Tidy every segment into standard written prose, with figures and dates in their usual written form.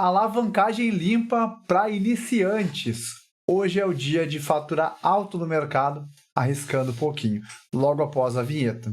Alavancagem limpa para iniciantes. Hoje é o dia de faturar alto no mercado, arriscando pouquinho, logo após a vinheta.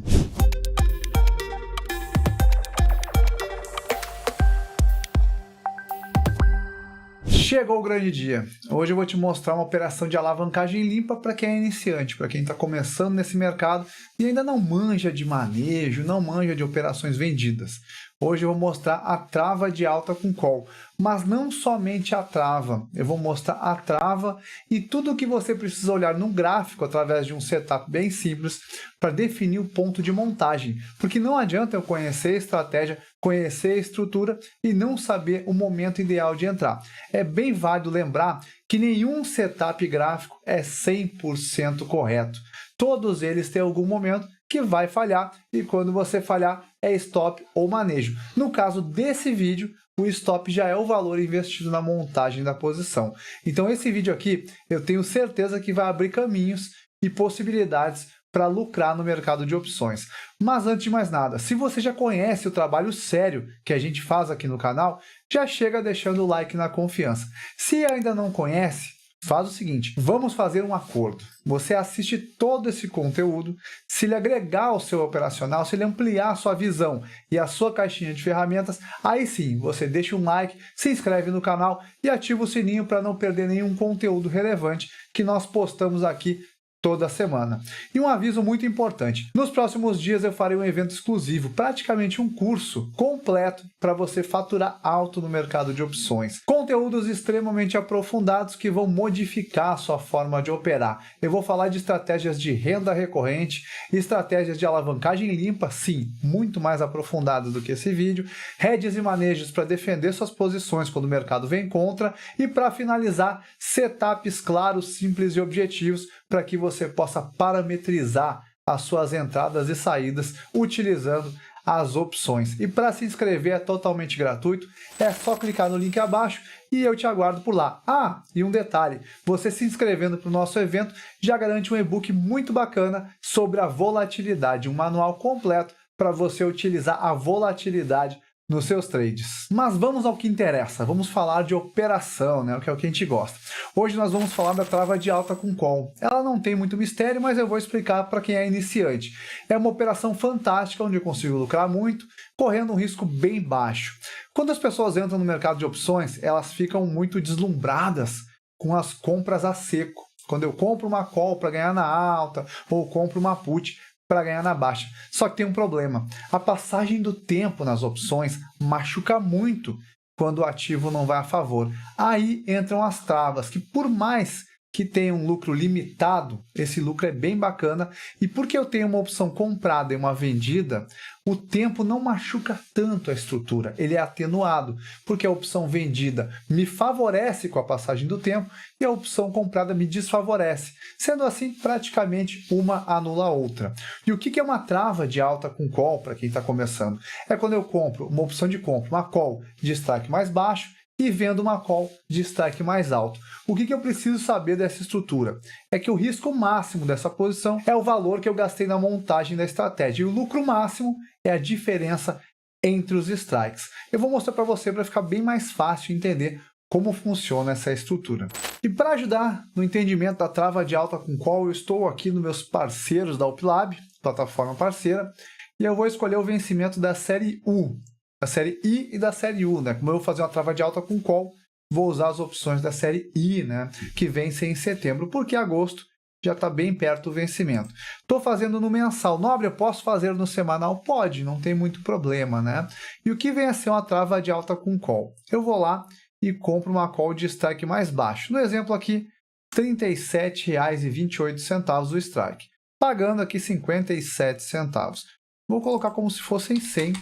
Chegou o grande dia. Hoje eu vou te mostrar uma operação de alavancagem limpa para quem é iniciante, para quem está começando nesse mercado e ainda não manja de manejo, não manja de operações vendidas. Hoje eu vou mostrar a trava de alta com call, mas não somente a trava, eu vou mostrar a trava e tudo o que você precisa olhar no gráfico através de um setup bem simples para definir o ponto de montagem, porque não adianta eu conhecer a estratégia, conhecer a estrutura e não saber o momento ideal de entrar. É bem válido lembrar que nenhum setup gráfico é 100% correto. Todos eles têm algum momento que vai falhar e quando você falhar é stop ou manejo. No caso desse vídeo, o stop já é o valor investido na montagem da posição. Então esse vídeo aqui eu tenho certeza que vai abrir caminhos e possibilidades para lucrar no mercado de opções. Mas antes de mais nada, se você já conhece o trabalho sério que a gente faz aqui no canal, já chega deixando o like na confiança. Se ainda não conhece, faz o seguinte, vamos fazer um acordo. Você assiste todo esse conteúdo, se ele agregar ao seu operacional, se ele ampliar a sua visão e a sua caixinha de ferramentas, aí sim, você deixa um like, se inscreve no canal e ativa o sininho para não perder nenhum conteúdo relevante que nós postamos aqui toda semana. E um aviso muito importante, nos próximos dias eu farei um evento exclusivo, praticamente um curso completo para você faturar alto no mercado de opções. Conteúdos extremamente aprofundados que vão modificar a sua forma de operar. Eu vou falar de estratégias de renda recorrente, estratégias de alavancagem limpa, sim, muito mais aprofundadas do que esse vídeo, hedges e manejos para defender suas posições quando o mercado vem contra e para finalizar, setups claros, simples e objetivos para que você possa parametrizar as suas entradas e saídas utilizando as opções. E para se inscrever é totalmente gratuito, é só clicar no link abaixo e eu te aguardo por lá. Ah, e um detalhe, você se inscrevendo para o nosso evento já garante um e-book muito bacana sobre a volatilidade, um manual completo para você utilizar a volatilidade nos seus trades. Mas vamos ao que interessa, vamos falar de operação, né? Que é o que a gente gosta. Hoje nós vamos falar da trava de alta com call. Ela não tem muito mistério, mas eu vou explicar para quem é iniciante. É uma operação fantástica, onde eu consigo lucrar muito, correndo um risco bem baixo. Quando as pessoas entram no mercado de opções, elas ficam muito deslumbradas com as compras a seco. Quando eu compro uma call para ganhar na alta, ou compro uma put para ganhar na baixa. Só que tem um problema. A passagem do tempo nas opções machuca muito quando o ativo não vai a favor. Aí entram as travas, que por mais que tenha um lucro limitado, esse lucro é bem bacana, e porque eu tenho uma opção comprada e uma vendida, o tempo não machuca tanto a estrutura, ele é atenuado, porque a opção vendida me favorece com a passagem do tempo e a opção comprada me desfavorece. Sendo assim, praticamente uma anula a outra. E o que é uma trava de alta com call para quem está começando? É quando eu compro uma opção de compra, uma call de strike mais baixo, e vendo uma call de strike mais alto. O que eu preciso saber dessa estrutura? É que o risco máximo dessa posição é o valor que eu gastei na montagem da estratégia, e o lucro máximo é a diferença entre os strikes. Eu vou mostrar para você para ficar bem mais fácil entender como funciona essa estrutura. E para ajudar no entendimento da trava de alta com call, eu estou aqui nos meus parceiros da Upilab, plataforma parceira, e eu vou escolher o vencimento da série U, da série I e da série U, né? Como eu vou fazer uma trava de alta com call, vou usar as opções da série I, né? Que vencem em setembro, porque agosto já está bem perto do vencimento. Estou fazendo no mensal. Nobre, eu posso fazer no semanal? Pode, não tem muito problema, né? E o que vem a ser uma trava de alta com call? Eu vou lá e compro uma call de strike mais baixo. No exemplo aqui, R$ 37,28 o strike, pagando aqui 57 centavos. Vou colocar como se fossem 100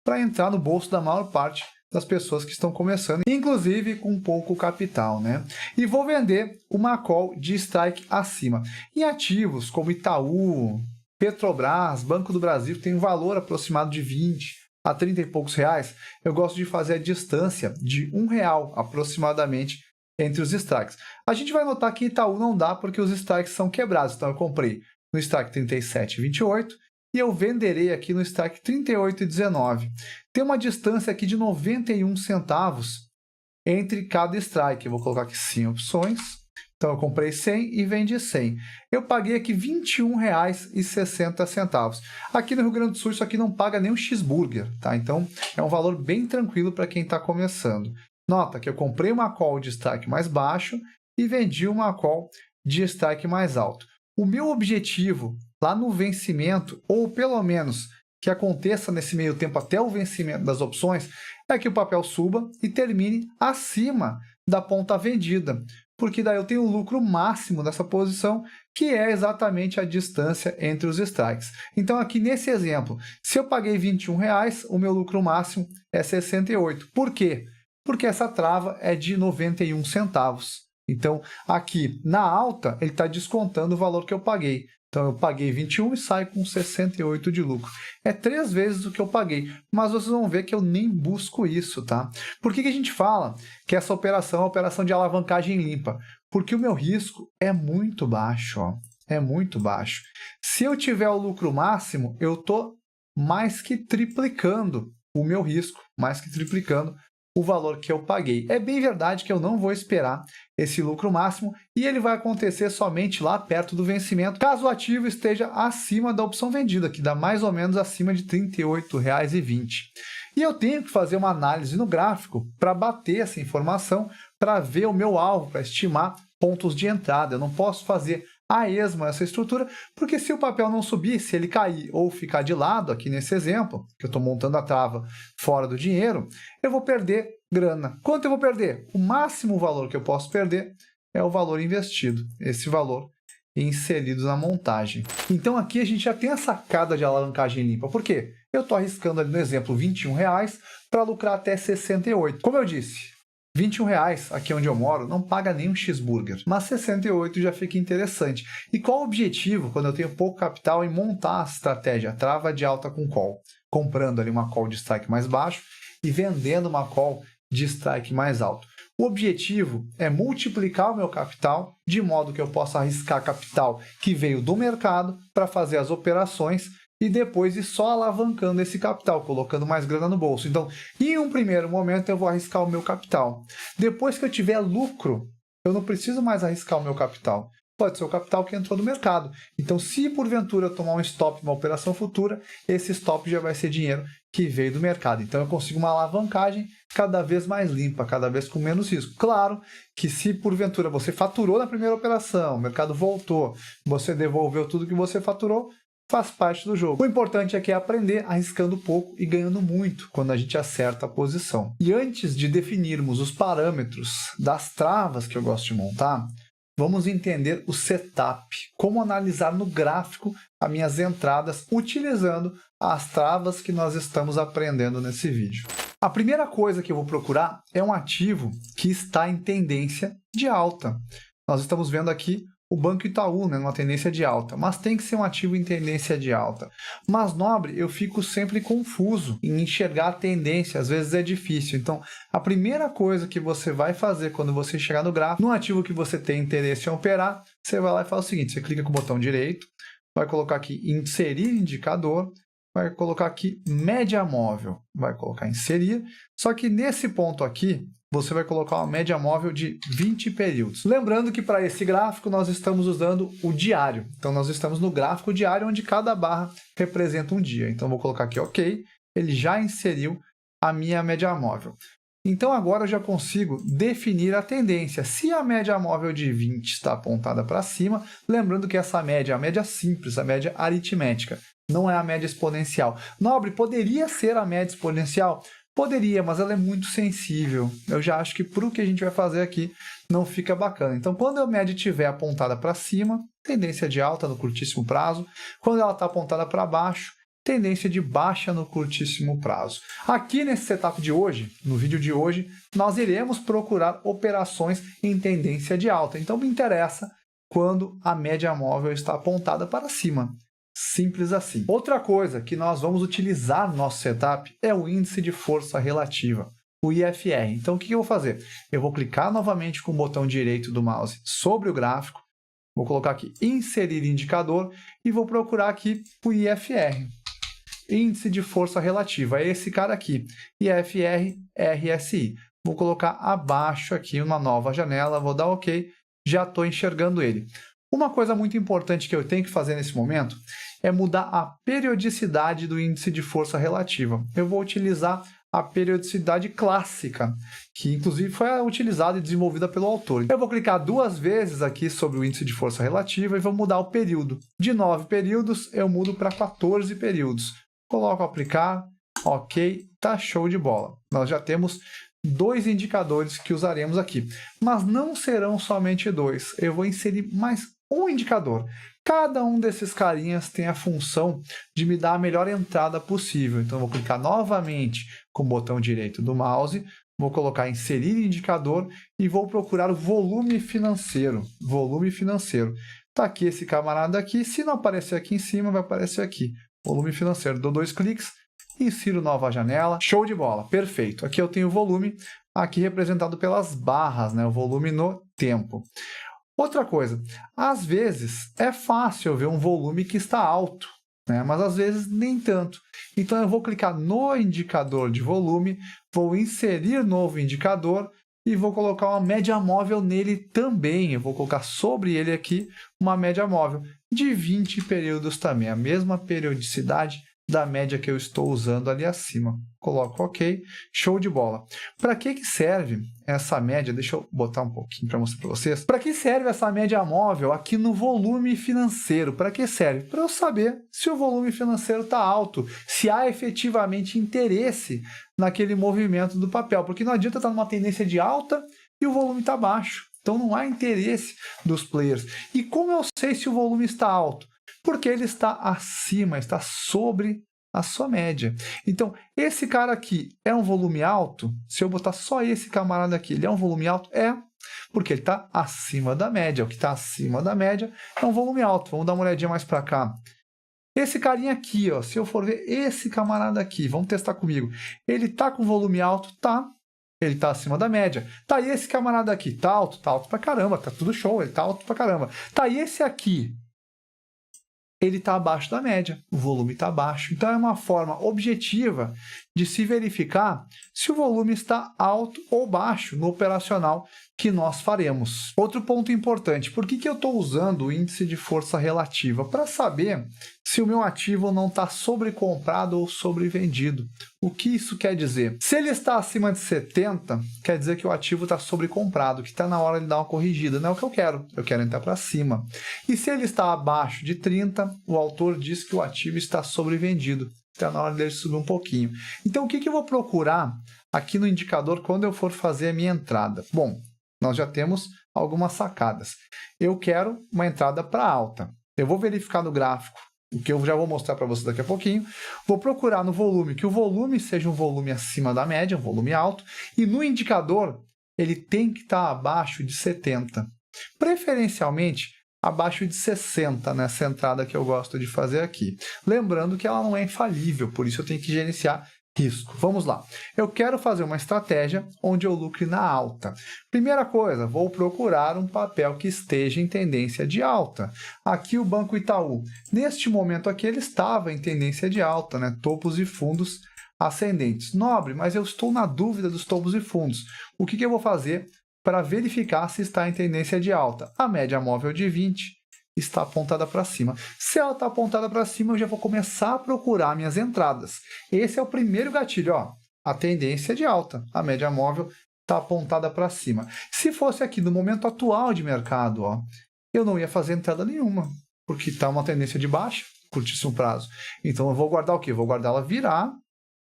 para entrar no bolso da maior parte das pessoas que estão começando, inclusive com pouco capital, né? E vou vender uma call de strike acima. Em ativos como Itaú, Petrobras, Banco do Brasil, que tem um valor aproximado de 20 a 30 e poucos reais, eu gosto de fazer a distância de R$ 1 aproximadamente entre os strikes. A gente vai notar que Itaú não dá porque os strikes são quebrados, então eu comprei no strike 37,28 e eu venderei aqui no strike 38,19. Tem uma distância aqui de 91 centavos entre cada strike. Eu vou colocar aqui 100 opções. Então, eu comprei 100 e vendi 100. Eu paguei aqui R$ 21,60. Aqui no Rio Grande do Sul, isso aqui não paga nem um cheeseburger, tá? Então, é um valor bem tranquilo para quem está começando. Nota que eu comprei uma call de strike mais baixo e vendi uma call de strike mais alto. O meu objetivo lá no vencimento, ou pelo menos que aconteça nesse meio tempo até o vencimento das opções, é que o papel suba e termine acima da ponta vendida, porque daí eu tenho o lucro máximo dessa posição, que é exatamente a distância entre os strikes. Então, aqui nesse exemplo, se eu paguei R$ 21, o meu lucro máximo é 68. Por quê? Porque essa trava é de 91 centavos. Então, aqui na alta, ele está descontando o valor que eu paguei. Então, eu paguei 21 e saio com 68 de lucro. É 3 vezes o que eu paguei, mas vocês vão ver que eu nem busco isso, tá? Por que a gente fala que essa operação é uma operação de alavancagem limpa? Porque o meu risco é muito baixo, ó. É muito baixo. Se eu tiver o lucro máximo, eu estou mais que triplicando o meu risco, mais que triplicando o valor que eu paguei. É bem verdade que eu não vou esperar esse lucro máximo e ele vai acontecer somente lá perto do vencimento, caso o ativo esteja acima da opção vendida, que dá mais ou menos acima de R$ 38,20. E eu tenho que fazer uma análise no gráfico para bater essa informação, para ver o meu alvo, para estimar pontos de entrada. Eu não posso fazer a esmo essa estrutura, porque se o papel não subir, se ele cair ou ficar de lado, aqui nesse exemplo, que eu estou montando a trava fora do dinheiro, eu vou perder grana. Quanto eu vou perder? O máximo valor que eu posso perder é o valor investido, esse valor inserido na montagem. Então aqui a gente já tem a sacada de alavancagem limpa. Por quê? Eu estou arriscando ali no exemplo R$ 21 para lucrar até 68. Como eu disse, R$ 21 aqui onde eu moro não paga nem um cheeseburger, mas 68 já fica interessante. E qual o objetivo, quando eu tenho pouco capital, em montar a estratégia trava de alta com call? Comprando ali uma call de strike mais baixo e vendendo uma call de strike mais alto. O objetivo é multiplicar o meu capital, de modo que eu possa arriscar capital que veio do mercado para fazer as operações e depois ir só alavancando esse capital, colocando mais grana no bolso. Então, em um primeiro momento, eu vou arriscar o meu capital. Depois que eu tiver lucro, eu não preciso mais arriscar o meu capital. Pode ser o capital que entrou no mercado. Então, se porventura eu tomar um stop numa operação futura, esse stop já vai ser dinheiro que veio do mercado. Então, eu consigo uma alavancagem cada vez mais limpa, cada vez com menos risco. Claro que se porventura você faturou na primeira operação, o mercado voltou, você devolveu tudo que você faturou, faz parte do jogo. O importante é que é aprender arriscando pouco e ganhando muito quando a gente acerta a posição. E antes de definirmos os parâmetros das travas que eu gosto de montar, vamos entender o setup, como analisar no gráfico as minhas entradas utilizando as travas que nós estamos aprendendo nesse vídeo. A primeira coisa que eu vou procurar é um ativo que está em tendência de alta. Nós estamos vendo aqui o Banco Itaú, né, numa tendência de alta, mas tem que ser um ativo em tendência de alta. Mas, Nobre, eu fico sempre confuso em enxergar a tendência, às vezes é difícil. Então, a primeira coisa que você vai fazer quando você chegar no gráfico, no ativo que você tem interesse em operar, você vai lá e faz o seguinte, você clica com o botão direito, vai colocar aqui inserir indicador, vai colocar aqui média móvel, vai colocar inserir, só que nesse ponto aqui, você vai colocar uma média móvel de 20 períodos. Lembrando que para esse gráfico nós estamos usando o diário. Então nós estamos no gráfico diário onde cada barra representa um dia. Então vou colocar aqui OK, ele já inseriu a minha média móvel. Então agora eu já consigo definir a tendência. Se a média móvel de 20 está apontada para cima, lembrando que essa média é a média simples, a média aritmética, não é a média exponencial. Nobre, poderia ser a média exponencial? Poderia, mas ela é muito sensível. Eu já acho que para o que a gente vai fazer aqui não fica bacana. Então, quando a média estiver apontada para cima, tendência de alta no curtíssimo prazo. Quando ela está apontada para baixo, tendência de baixa no curtíssimo prazo. Aqui nesse setup de hoje, no vídeo de hoje, nós iremos procurar operações em tendência de alta. Então, me interessa quando a média móvel está apontada para cima. Simples assim. Outra coisa que nós vamos utilizar no nosso setup é o índice de força relativa, o IFR. Então, o que eu vou fazer? Eu vou clicar novamente com o botão direito do mouse sobre o gráfico, vou colocar aqui inserir indicador e vou procurar aqui o IFR. Índice de força relativa, é esse cara aqui, IFR RSI. vou colocar abaixo aqui uma nova janela, vou dar OK, já estou enxergando ele. Uma coisa muito importante que eu tenho que fazer nesse momento é mudar a periodicidade do índice de força relativa. Eu vou utilizar a periodicidade clássica, que inclusive foi utilizada e desenvolvida pelo autor. Eu vou clicar 2 vezes aqui sobre o índice de força relativa e vou mudar o período. De 9 períodos, eu mudo para 14 períodos. Coloco aplicar, OK, tá show de bola. Nós já temos 2 indicadores que usaremos aqui, mas não serão somente 2. Eu vou inserir mais um indicador. Cada um desses carinhas tem a função de me dar a melhor entrada possível. Então, eu vou clicar novamente com o botão direito do mouse, vou colocar inserir indicador e vou procurar o volume financeiro. Volume financeiro. Está aqui esse camarada aqui. Se não aparecer aqui em cima, vai aparecer aqui. Volume financeiro. Dou 2 cliques, insiro nova janela. Show de bola. Perfeito. Aqui eu tenho o volume, aqui representado pelas barras, né? O volume no tempo. Outra coisa, às vezes é fácil ver um volume que está alto, né? Mas às vezes nem tanto. Então eu vou clicar no indicador de volume, vou inserir novo indicador e vou colocar uma média móvel nele também. Eu vou colocar sobre ele aqui uma média móvel de 20 períodos também, a mesma periodicidade da média que eu estou usando ali acima. Coloco OK, show de bola. Para que serve essa média? Deixa eu botar um pouquinho para mostrar para vocês. Para que serve essa média móvel aqui no volume financeiro? Para que serve? Para eu saber se o volume financeiro está alto, se há efetivamente interesse naquele movimento do papel, porque não adianta estar numa tendência de alta e o volume está baixo. Então não há interesse dos players. E como eu sei se o volume está alto? Porque ele está acima, está sobre a sua média. Então, esse cara aqui é um volume alto? Se eu botar só esse camarada aqui, ele é um volume alto? É, porque ele está acima da média. O que está acima da média é um volume alto. Vamos dar uma olhadinha mais para cá. Esse carinha aqui, ó, se eu for ver esse camarada aqui, vamos testar comigo. Ele está com volume alto? Tá. Ele está acima da média. Tá, e esse camarada aqui? Tá alto pra caramba, tá tudo show, ele tá alto pra caramba. Tá, e esse aqui? Ele está abaixo da média, o volume está baixo. Então, é uma forma objetiva de se verificar se o volume está alto ou baixo no operacional que nós faremos. Outro ponto importante, por que eu estou usando o índice de força relativa? Para saber se o meu ativo não está sobrecomprado ou sobrevendido. O que isso quer dizer? Se ele está acima de 70, quer dizer que o ativo está sobrecomprado, que está na hora de dar uma corrigida. Não é o que eu quero entrar para cima. E se ele está abaixo de 30, o autor diz que o ativo está sobrevendido. Está na hora dele subir um pouquinho. Então, o que eu vou procurar aqui no indicador quando eu for fazer a minha entrada? Bom, nós já temos algumas sacadas. Eu quero uma entrada para alta. Eu vou verificar no gráfico, o que eu já vou mostrar para vocês daqui a pouquinho. Vou procurar no volume, que o volume seja um volume acima da média, um volume alto. E no indicador, ele tem que estar abaixo de 70. Preferencialmente, abaixo de 60 nessa entrada que eu gosto de fazer aqui. Lembrando que ela não é infalível, por isso eu tenho que gerenciar risco. Vamos lá. Eu quero fazer uma estratégia onde eu lucre na alta. Primeira coisa, vou procurar um papel que esteja em tendência de alta. Aqui o Banco Itaú. Neste momento aqui ele estava em tendência de alta, né? Topos e fundos ascendentes. Nobre, mas eu estou na dúvida dos topos e fundos. O que eu vou fazer para verificar se está em tendência de alta? A média móvel de 20 está apontada para cima. Se ela está apontada para cima, eu já vou começar a procurar minhas entradas. Esse é o primeiro gatilho, ó. A tendência de alta. A média móvel está apontada para cima. Se fosse aqui no momento atual de mercado, ó, eu não ia fazer entrada nenhuma, porque está uma tendência de baixa, curtíssimo prazo. Então, eu vou guardar o quê? Vou guardar ela virar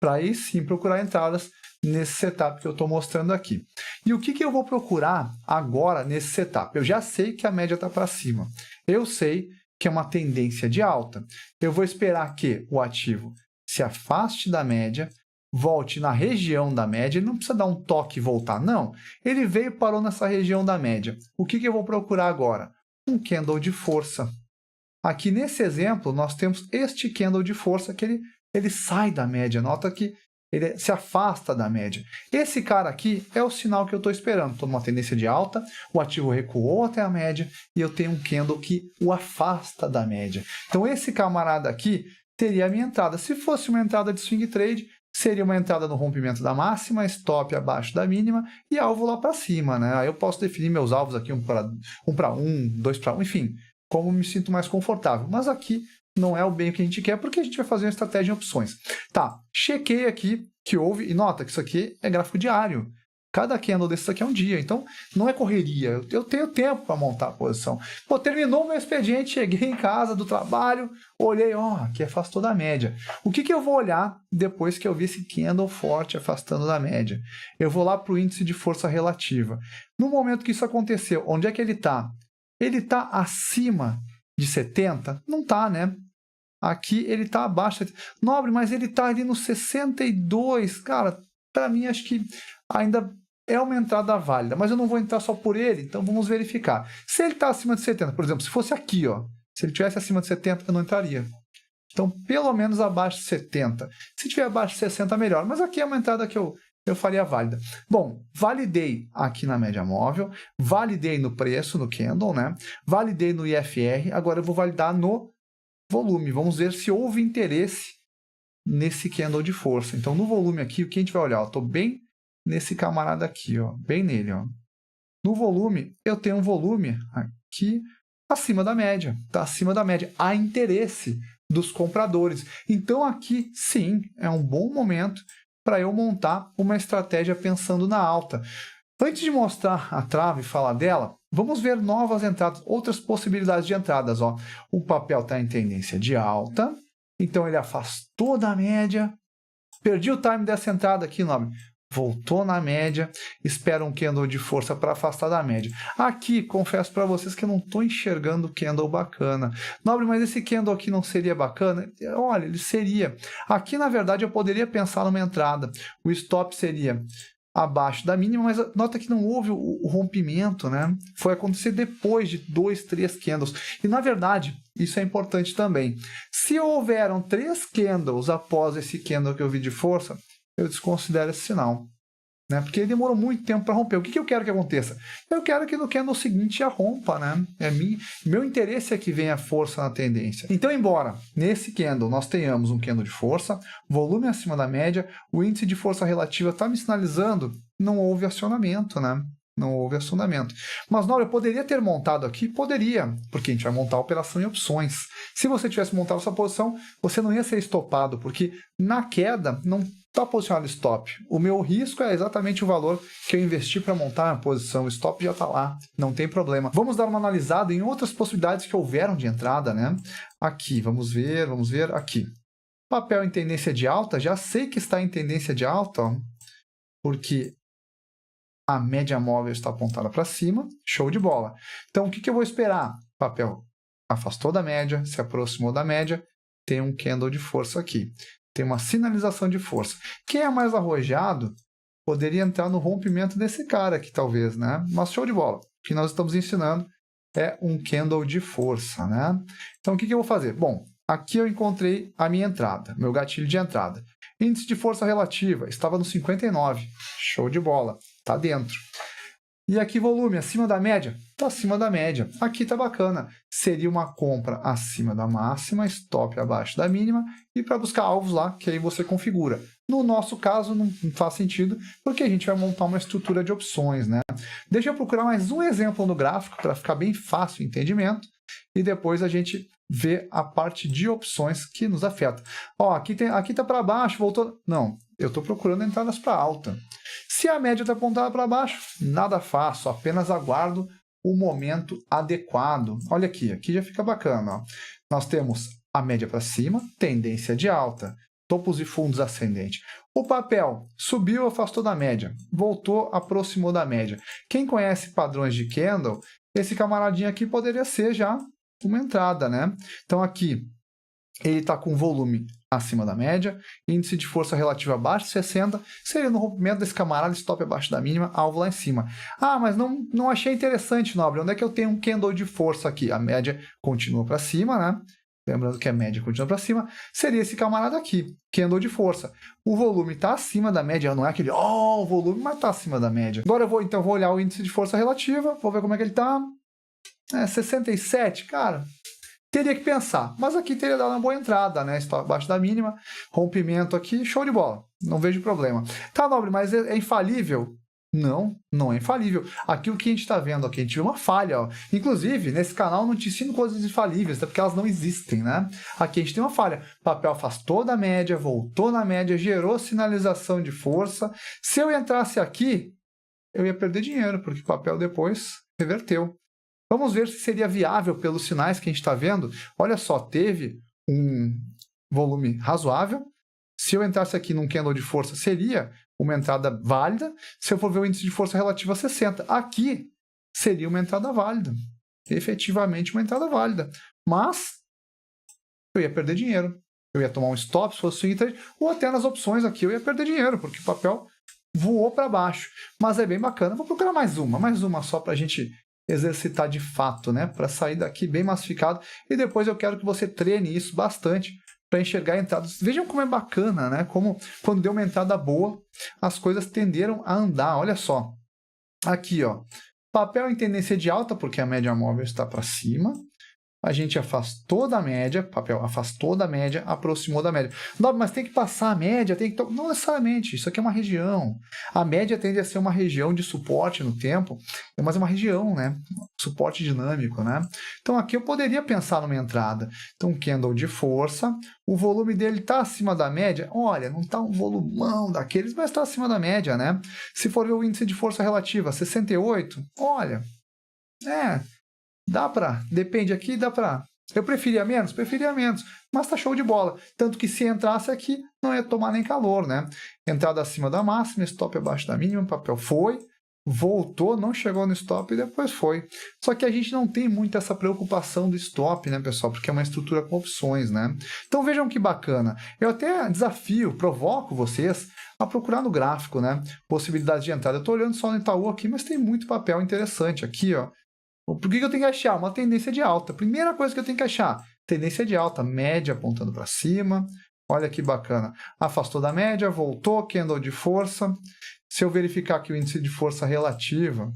para aí sim procurar entradas nesse setup que eu estou mostrando aqui. E o que eu vou procurar agora nesse setup? Eu já sei que a média está para cima. Eu sei que é uma tendência de alta. Eu vou esperar que o ativo se afaste da média, volte na região da média, ele não precisa dar um toque e voltar, não. Ele veio e parou nessa região da média. O que eu vou procurar agora? Um candle de força. Aqui nesse exemplo, nós temos este candle de força que ele sai da média. Nota que ele se afasta da média. Esse cara aqui é o sinal que eu estou esperando. Estou numa tendência de alta, o ativo recuou até a média e eu tenho um candle que o afasta da média. Então, esse camarada aqui teria a minha entrada. Se fosse uma entrada de swing trade, seria uma entrada no rompimento da máxima, stop abaixo da mínima e alvo lá para cima, né? Aí eu posso definir meus alvos aqui, 1 para 1, 2 para 1, enfim, como me sinto mais confortável. Mas aqui não é o bem o que a gente quer, porque a gente vai fazer uma estratégia em opções. Tá, chequei aqui que houve, e nota que isso aqui é gráfico diário. Cada candle desse aqui é um dia, então não é correria. Eu tenho tempo para montar a posição. Pô, terminou meu expediente, cheguei em casa do trabalho, olhei, ó, aqui afastou da média. O que eu vou olhar depois que eu vi esse candle forte afastando da média? Eu vou lá para o índice de força relativa. No momento que isso aconteceu, onde é que ele está? Ele está acima de 70? Não está, né? Aqui ele está abaixo. Nobre, mas ele está ali no 62. Cara, para mim acho que ainda é uma entrada válida, mas eu não vou entrar só por ele, então vamos verificar. Se ele está acima de 70, por exemplo, se fosse aqui, ó, se ele estivesse acima de 70, eu não entraria. Então, pelo menos abaixo de 70. Se tiver abaixo de 60, melhor. Mas aqui é uma entrada que eu faria válida. Bom, validei aqui na média móvel, validei no preço, no candle, né? Validei no IFR, agora eu vou validar no volume. Vamos ver se houve interesse nesse candle de força. Então, no volume aqui, o que a gente vai olhar? Estou bem nesse camarada aqui, ó, bem nele, ó. No volume, eu tenho um volume aqui acima da média, tá acima da média. Há interesse dos compradores. Então, aqui, sim, é um bom momento para eu montar uma estratégia pensando na alta. Antes de mostrar a trave e falar dela, vamos ver novas entradas, outras possibilidades de entradas, ó. O papel está em tendência de alta, então ele afastou da média. Perdi o time dessa entrada aqui, Nobre. Voltou na média, espera um candle de força para afastar da média. Aqui, confesso para vocês que eu não estou enxergando candle bacana. Nobre, mas esse candle aqui não seria bacana? Olha, ele seria. Aqui, na verdade, eu poderia pensar numa entrada. O stop seria abaixo da mínima, mas nota que não houve o rompimento, né? Foi acontecer depois de 2, 3 candles. E, na verdade, isso é importante também. Se houveram 3 candles após esse candle que eu vi de força, eu desconsidero esse sinal, né? Porque ele demorou muito tempo para romper. O que eu quero que aconteça? Eu quero que no candle seguinte já rompa, né? Meu interesse é que venha força na tendência. Então, embora nesse candle nós tenhamos um candle de força, volume acima da média, o índice de força relativa está me sinalizando, não houve acionamento, né? Não houve acionamento. Mas, Nobre, eu poderia ter montado aqui? Poderia, porque a gente vai montar a operação em opções. Se você tivesse montado essa posição, você não ia ser estopado, porque na queda não está posicionado stop. O meu risco é exatamente o valor que eu investi para montar a posição. O stop já está lá, não tem problema. Vamos dar uma analisada em outras possibilidades que houveram de entrada, né? Aqui, vamos ver aqui. Papel em tendência de alta, já sei que está em tendência de alta, ó, porque a média móvel está apontada para cima, show de bola. Então, o que eu vou esperar? Papel afastou da média, se aproximou da média, tem um candle de força aqui. Tem uma sinalização de força. Quem é mais arrojado poderia entrar no rompimento desse cara aqui, talvez, né? Mas show de bola. O que nós estamos ensinando é um candle de força, né? Então, o que eu vou fazer? Bom, aqui eu encontrei a minha entrada, meu gatilho de entrada. Índice de força relativa estava no 59. Show de bola. Está dentro. E aqui volume acima da média? Está acima da média. Aqui está bacana. Seria uma compra acima da máxima, stop abaixo da mínima e para buscar alvos lá, que aí você configura. No nosso caso, não faz sentido, porque a gente vai montar uma estrutura de opções, né? Deixa eu procurar mais um exemplo no gráfico para ficar bem fácil o entendimento e depois a gente vê a parte de opções que nos afeta. Ó, aqui está para baixo, voltou... Não, eu estou procurando entradas para alta. Se a média está apontada para baixo, nada faço, apenas aguardo o momento adequado. Olha aqui já fica bacana. Ó. Nós temos a média para cima, tendência de alta, topos e fundos ascendente. O papel subiu, afastou da média, voltou, aproximou da média. Quem conhece padrões de candle, esse camaradinho aqui poderia ser já uma entrada, né? Então aqui ele está com volume acima da média, índice de força relativa abaixo de 60, seria no rompimento desse camarada, stop abaixo da mínima, alvo lá em cima. Ah, mas não achei interessante, Nobre. Onde é que eu tenho um candle de força aqui? A média continua para cima, né? Lembrando que a média continua para cima, seria esse camarada aqui, candle de força. O volume está acima da média, não é aquele, o volume, mas está acima da média. Agora eu vou olhar o índice de força relativa, vou ver como é que ele está. 67, cara, Teria que pensar, mas aqui teria dado uma boa entrada, né? Stop abaixo da mínima, rompimento aqui, show de bola, não vejo problema. Tá, Nobre, mas é infalível? Não, não é infalível. Aqui o que a gente está vendo aqui, a gente viu uma falha, ó. Inclusive, nesse canal não te ensino coisas infalíveis, até porque elas não existem, né? Aqui a gente tem uma falha. O papel afastou da média, voltou na média, gerou sinalização de força. Se eu entrasse aqui, eu ia perder dinheiro, porque o papel depois reverteu. Vamos ver se seria viável pelos sinais que a gente está vendo. Olha só, teve um volume razoável. Se eu entrasse aqui num candle de força, seria uma entrada válida. Se eu for ver o índice de força relativa a 60, aqui seria uma entrada válida. Efetivamente uma entrada válida. Mas eu ia perder dinheiro. Eu ia tomar um stop se fosse swing trade, ou até nas opções aqui eu ia perder dinheiro, porque o papel voou para baixo. Mas é bem bacana. Vou procurar mais uma só para a gente exercitar de fato, né? Para sair daqui bem massificado. E depois eu quero que você treine isso bastante para enxergar entradas. Vejam como é bacana, né? Como quando deu uma entrada boa, as coisas tenderam a andar. Olha só. Aqui, ó. Papel em tendência de alta, porque a média móvel está para cima. A gente afastou da média, papel afastou da média, aproximou da média. Não, mas tem que passar a média, tem que... Não necessariamente, isso aqui é uma região. A média tende a ser uma região de suporte no tempo, mas é uma região, né? Suporte dinâmico, né? Então aqui eu poderia pensar numa entrada. Então, um candle de força, o volume dele está acima da média. Olha, não está um volumão daqueles, mas está acima da média, né? Se for ver o índice de força relativa, 68, olha, dá para, depende aqui, dá para... Eu preferia menos? Preferia menos, mas tá show de bola. Tanto que se entrasse aqui, não ia tomar nem calor, né? Entrada acima da máxima, stop abaixo da mínima, papel foi, voltou, não chegou no stop e depois foi. Só que a gente não tem muito essa preocupação do stop, né, pessoal? Porque é uma estrutura com opções, né? Então vejam que bacana. Eu até desafio, provoco vocês a procurar no gráfico, né? Possibilidades de entrada. Eu tô olhando só no Itaú aqui, mas tem muito papel interessante aqui, ó. Por que eu tenho que achar? Uma tendência de alta. Primeira coisa que eu tenho que achar, tendência de alta, média apontando para cima. Olha que bacana. Afastou da média, voltou, candle de força. Se eu verificar aqui o índice de força relativa,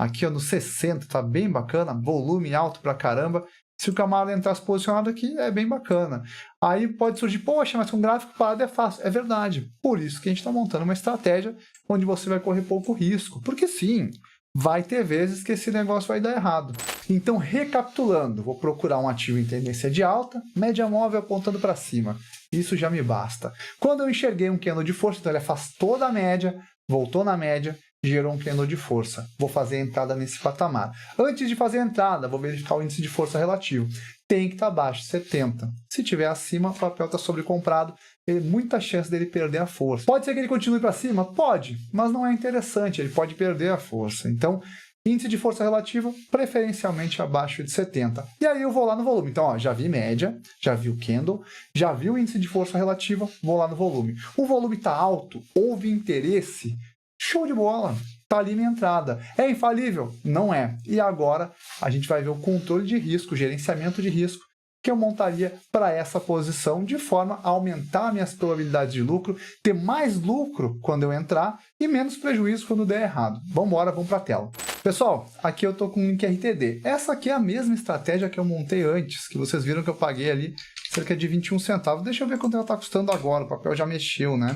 aqui ó, no 60, tá bem bacana, volume alto pra caramba. Se o camarada entrasse posicionado aqui, é bem bacana. Aí pode surgir, poxa, mas com gráfico parado é fácil. É verdade. Por isso que a gente está montando uma estratégia onde você vai correr pouco risco. Porque sim, vai ter vezes que esse negócio vai dar errado. Então, recapitulando, vou procurar um ativo em tendência de alta, média móvel apontando para cima. Isso já me basta. Quando eu enxerguei um candle de força, então ele afastou da média, voltou na média, gerou um candle de força. Vou fazer a entrada nesse patamar. Antes de fazer a entrada, vou verificar o índice de força relativo. Tem que estar abaixo, 70. Se estiver acima, o papel está sobrecomprado. Tem muita chance dele perder a força. Pode ser que ele continue para cima? Pode, mas não é interessante. Ele pode perder a força. Então, índice de força relativa, preferencialmente abaixo de 70. E aí eu vou lá no volume. Então, ó, já vi média, já vi o candle, já vi o índice de força relativa, vou lá no volume. O volume está alto, houve interesse, show de bola. Está ali minha entrada. É infalível? Não é. E agora a gente vai ver o controle de risco, o gerenciamento de risco que eu montaria para essa posição de forma a aumentar minhas probabilidades de lucro, ter mais lucro quando eu entrar e menos prejuízo quando der errado. Vamos embora, vamos para a tela. Pessoal, aqui eu estou com um link RTD. Essa aqui é a mesma estratégia que eu montei antes, que vocês viram que eu paguei ali cerca de 21 centavos. Deixa eu ver quanto ela está custando agora, o papel já mexeu, né?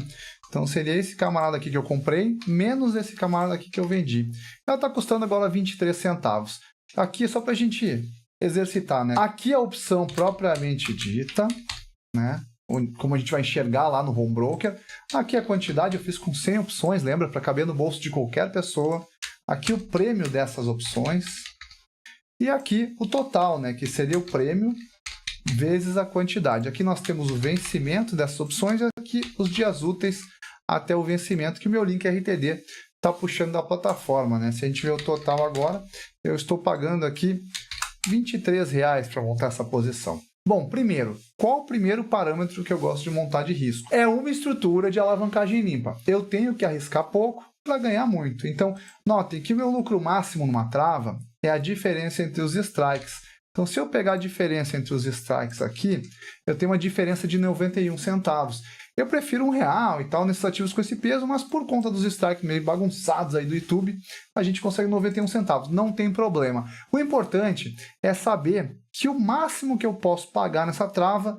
Então seria esse camarada aqui que eu comprei, menos esse camarada aqui que eu vendi. Ela está custando agora 23 centavos. Aqui é só para a gente exercitar, né? Aqui a opção propriamente dita, né? Como a gente vai enxergar lá no Home Broker. Aqui a quantidade eu fiz com 100 opções, lembra? Para caber no bolso de qualquer pessoa. Aqui o prêmio dessas opções. E aqui o total, né? Que seria o prêmio vezes a quantidade. Aqui nós temos o vencimento dessas opções e aqui os dias úteis até o vencimento, que o meu link RTD está puxando da plataforma, né? Se a gente ver o total agora, eu estou pagando aqui R$23 para montar essa posição. Bom, primeiro, qual o primeiro parâmetro que eu gosto de montar de risco? É uma estrutura de alavancagem limpa. Eu tenho que arriscar pouco para ganhar muito. Então, notem que o meu lucro máximo numa trava é a diferença entre os strikes. Então, se eu pegar a diferença entre os strikes aqui, eu tenho uma diferença de 91 centavos. Eu prefiro R$1 e tal nesses ativos com esse peso, mas por conta dos strikes meio bagunçados aí do YouTube, a gente consegue 91 centavos, não tem problema. O importante é saber que o máximo que eu posso pagar nessa trava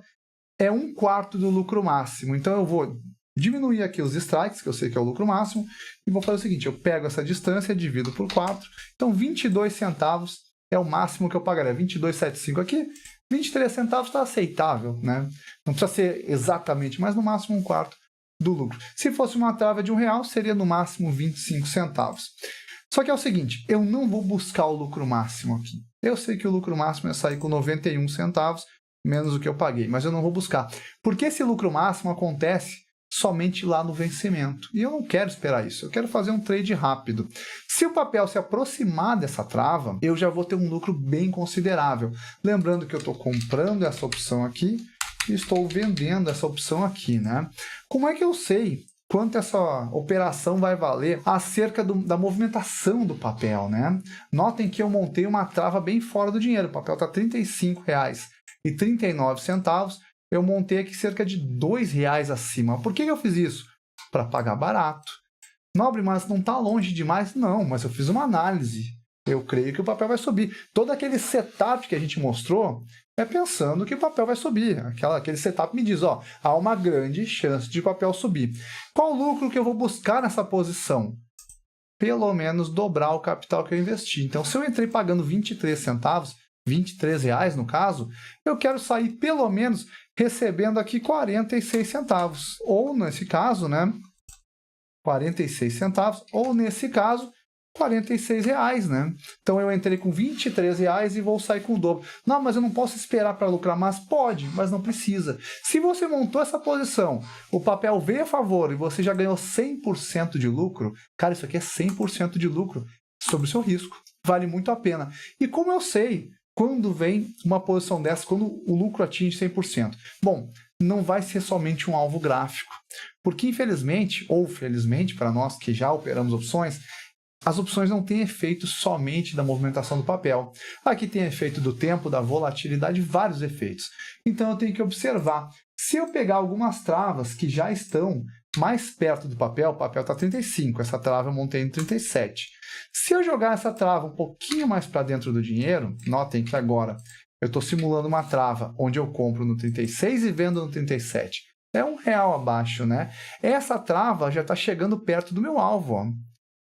é 1/4 do lucro máximo. Então eu vou diminuir aqui os strikes, que eu sei que é o lucro máximo, e vou fazer o seguinte, eu pego essa distância, divido por 4, então 22 centavos é o máximo que eu pagaria. 22,75 aqui, 23 centavos está aceitável, né? Não precisa ser exatamente, mas no máximo 1/4 do lucro. Se fosse uma trava de R$1, seria no máximo 25 centavos. Só que é o seguinte, eu não vou buscar o lucro máximo aqui. Eu sei que o lucro máximo é sair com 91 centavos, menos o que eu paguei, mas eu não vou buscar. Porque esse lucro máximo acontece somente lá no vencimento. E eu não quero esperar isso, eu quero fazer um trade rápido. Se o papel se aproximar dessa trava, eu já vou ter um lucro bem considerável. Lembrando que eu estou comprando essa opção aqui e estou vendendo essa opção aqui, né? Como é que eu sei quanto essa operação vai valer acerca da movimentação do papel, né? Notem que eu montei uma trava bem fora do dinheiro, o papel está R$ 35,39, eu montei aqui cerca de R$2 acima. Por que eu fiz isso? Para pagar barato. Nobre, mas não está longe demais? Não, mas eu fiz uma análise. Eu creio que o papel vai subir. Todo aquele setup que a gente mostrou é pensando que o papel vai subir. Aquele setup me diz, ó, há uma grande chance de o papel subir. Qual o lucro que eu vou buscar nessa posição? Pelo menos dobrar o capital que eu investi. Então, se eu entrei pagando 23 centavos, R$23 no caso, eu quero sair pelo menos recebendo aqui 46 centavos. Ou nesse caso, né? 46 centavos, ou nesse caso, R$46, né? Então eu entrei com R$23 e vou sair com o dobro. Não, mas eu não posso esperar para lucrar mais? Pode, mas não precisa. Se você montou essa posição, o papel veio a favor e você já ganhou 100% de lucro, cara, isso aqui é 100% de lucro sobre o seu risco. Vale muito a pena. E como eu sei quando vem uma posição dessa, quando o lucro atinge 100%? Bom, não vai ser somente um alvo gráfico, porque infelizmente, ou felizmente para nós que já operamos opções, as opções não têm efeito somente da movimentação do papel. Aqui tem efeito do tempo, da volatilidade, vários efeitos. Então eu tenho que observar. Se eu pegar algumas travas que já estão mais perto do papel, o papel está 35, essa trava eu montei em 37. Se eu jogar essa trava um pouquinho mais para dentro do dinheiro, notem que agora eu estou simulando uma trava onde eu compro no 36 e vendo no 37. É R$1 abaixo, né? Essa trava já está chegando perto do meu alvo, ó.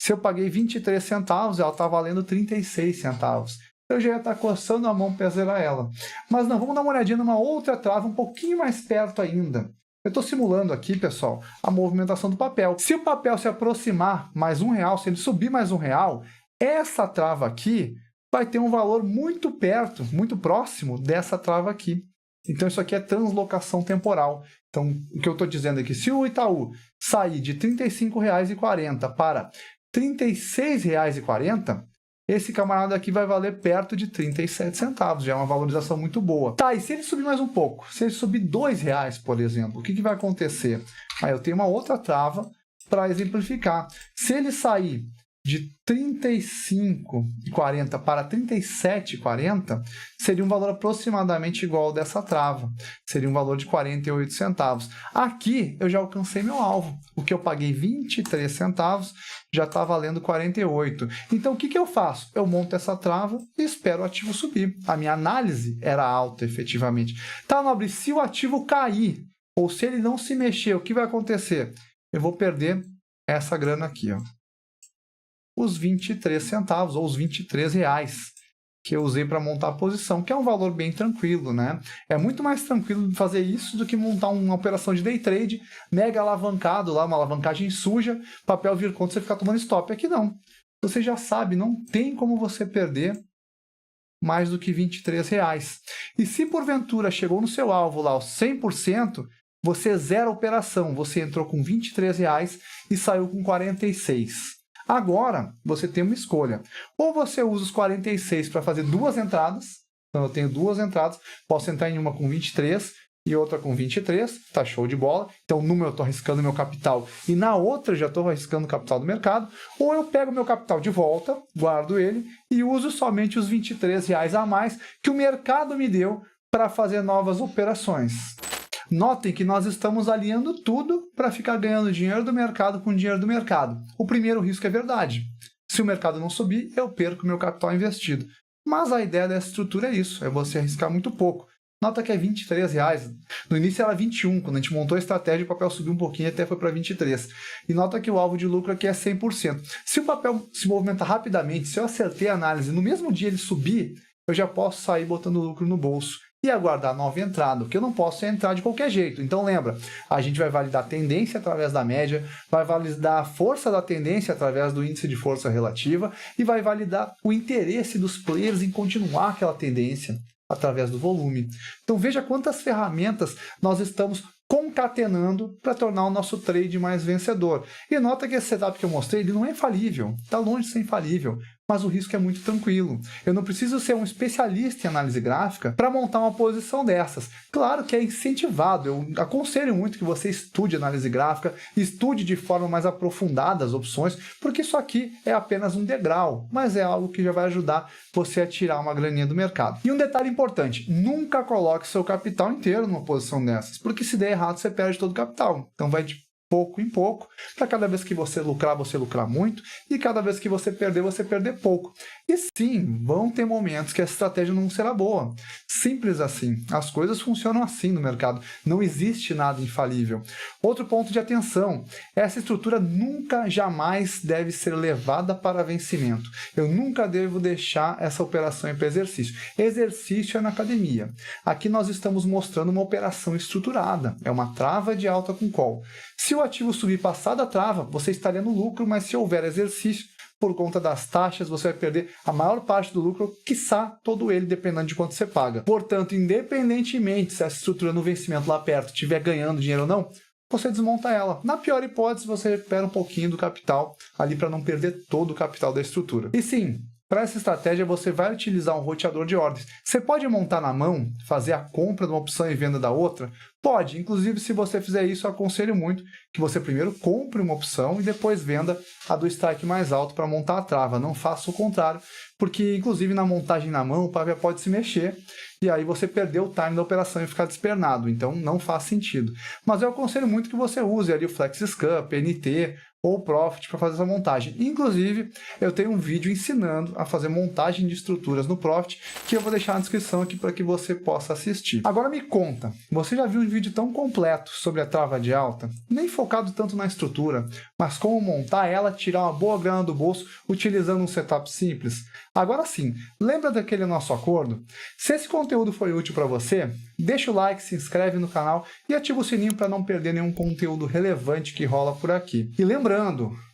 Se eu paguei 23 centavos, ela está valendo 36 centavos. Eu já ia estar coçando a mão para zerar ela. Mas não, vamos dar uma olhadinha numa outra trava um pouquinho mais perto ainda. Eu estou simulando aqui, pessoal, a movimentação do papel. Se o papel se aproximar mais R$1, se ele subir mais R$1, essa trava aqui vai ter um valor muito perto, muito próximo dessa trava aqui. Então isso aqui é translocação temporal. Então o que eu estou dizendo é que se o Itaú sair de R$ 35,40 para R$ 36,40, esse camarada aqui vai valer perto de 37 centavos, já é uma valorização muito boa. Tá, e se ele subir mais um pouco? Se ele subir R$2, por exemplo, o que vai acontecer? Aí eu tenho uma outra trava para exemplificar. Se ele sair de R$ 35,40 para R$ 37,40, seria um valor aproximadamente igual ao dessa trava. Seria um valor de 48 centavos. Aqui eu já alcancei meu alvo. O que eu paguei 23 centavos já está valendo 48. Então o que eu faço? Eu monto essa trava e espero o ativo subir. A minha análise era alta, efetivamente. Tá, Nobre, se o ativo cair ou se ele não se mexer, o que vai acontecer? Eu vou perder essa grana aqui, ó. Os 23 centavos ou os R$23 que eu usei para montar a posição, que é um valor bem tranquilo, né? É muito mais tranquilo fazer isso do que montar uma operação de day trade mega alavancado, lá, uma alavancagem suja, papel vir contra, você ficar tomando stop. Aqui não. Você já sabe, não tem como você perder mais do que R$23. E se porventura chegou no seu alvo lá, os 100%, você zera a operação. Você entrou com R$23 e saiu com 46. Agora, você tem uma escolha. Ou você usa os 46 para fazer duas entradas. Então, eu tenho duas entradas. Posso entrar em uma com 23 e outra com 23. Tá show de bola. Então, numa eu estou arriscando meu capital e na outra eu já estou arriscando o capital do mercado. Ou eu pego meu capital de volta, guardo ele e uso somente os R$23 a mais que o mercado me deu para fazer novas operações. Notem que nós estamos alinhando tudo para ficar ganhando dinheiro do mercado com dinheiro do mercado. O primeiro risco é verdade. Se o mercado não subir, eu perco meu capital investido. Mas a ideia dessa estrutura é isso, é você arriscar muito pouco. Nota que é R$23. No início era 21, quando a gente montou a estratégia, o papel subiu um pouquinho até foi para 23. E nota que o alvo de lucro aqui é 100%. Se o papel se movimentar rapidamente, se eu acertei a análise, no mesmo dia ele subir, eu já posso sair botando lucro no bolso e aguardar nova entrada, porque eu não posso entrar de qualquer jeito. Então lembra, a gente vai validar a tendência através da média, vai validar a força da tendência através do índice de força relativa e vai validar o interesse dos players em continuar aquela tendência através do volume. Então veja quantas ferramentas nós estamos concatenando para tornar o nosso trade mais vencedor. E nota que esse setup que eu mostrei, ele não é infalível, está longe de ser infalível, mas o risco é muito tranquilo. Eu não preciso ser um especialista em análise gráfica para montar uma posição dessas. Claro que é incentivado, eu aconselho muito que você estude análise gráfica, estude de forma mais aprofundada as opções, porque isso aqui é apenas um degrau, mas é algo que já vai ajudar você a tirar uma graninha do mercado. E um detalhe importante, nunca coloque seu capital inteiro numa posição dessas, porque se der errado você perde todo o capital. Então vai de pouco em pouco, para cada vez que você lucrar muito, e cada vez que você perder pouco. E sim, vão ter momentos que a estratégia não será boa. Simples assim. As coisas funcionam assim no mercado. Não existe nada infalível. Outro ponto de atenção, essa estrutura nunca, jamais deve ser levada para vencimento. Eu nunca devo deixar essa operação ir para exercício. Exercício é na academia. Aqui nós estamos mostrando uma operação estruturada. É uma trava de alta com call. Se o ativo subir passada a trava, você estaria no lucro, mas se houver exercício, por conta das taxas, você vai perder a maior parte do lucro, quiçá todo ele, dependendo de quanto você paga. Portanto, independentemente se essa estrutura no vencimento lá perto estiver ganhando dinheiro ou não, você desmonta ela. Na pior hipótese, você recupera um pouquinho do capital ali para não perder todo o capital da estrutura. E sim, para essa estratégia, você vai utilizar um roteador de ordens. Você pode montar na mão, fazer a compra de uma opção e venda da outra? Pode. Inclusive, se você fizer isso, eu aconselho muito que você primeiro compre uma opção e depois venda a do strike mais alto para montar a trava. Não faça o contrário, porque, inclusive, na montagem na mão, o papel pode se mexer e aí você perdeu o time da operação e ficar despernado. Então, não faz sentido. Mas eu aconselho muito que você use ali o FlexScan, PNT, ou Profit para fazer essa montagem. Inclusive, eu tenho um vídeo ensinando a fazer montagem de estruturas no Profit, que eu vou deixar na descrição aqui para que você possa assistir. Agora me conta, você já viu um vídeo tão completo sobre a trava de alta, nem focado tanto na estrutura, mas como montar ela, tirar uma boa grana do bolso utilizando um setup simples? Agora sim, lembra daquele nosso acordo? Se esse conteúdo foi útil para você, deixa o like, se inscreve no canal e ativa o sininho para não perder nenhum conteúdo relevante que rola por aqui. E lembrando,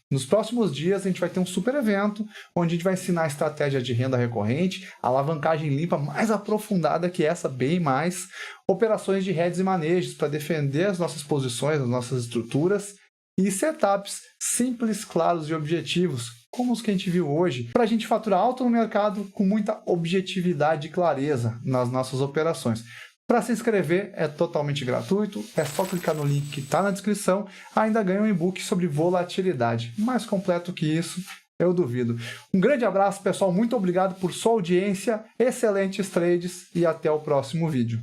nos próximos dias a gente vai ter um super evento onde a gente vai ensinar a estratégia de renda recorrente, alavancagem limpa mais aprofundada que essa, bem mais, operações de hedges e manejos para defender as nossas posições, as nossas estruturas e setups simples, claros e objetivos, como os que a gente viu hoje, para a gente faturar alto no mercado com muita objetividade e clareza nas nossas operações. Para se inscrever é totalmente gratuito, é só clicar no link que está na descrição, ainda ganha um e-book sobre volatilidade. Mais completo que isso, eu duvido. Um grande abraço, pessoal, muito obrigado por sua audiência, excelentes trades e até o próximo vídeo.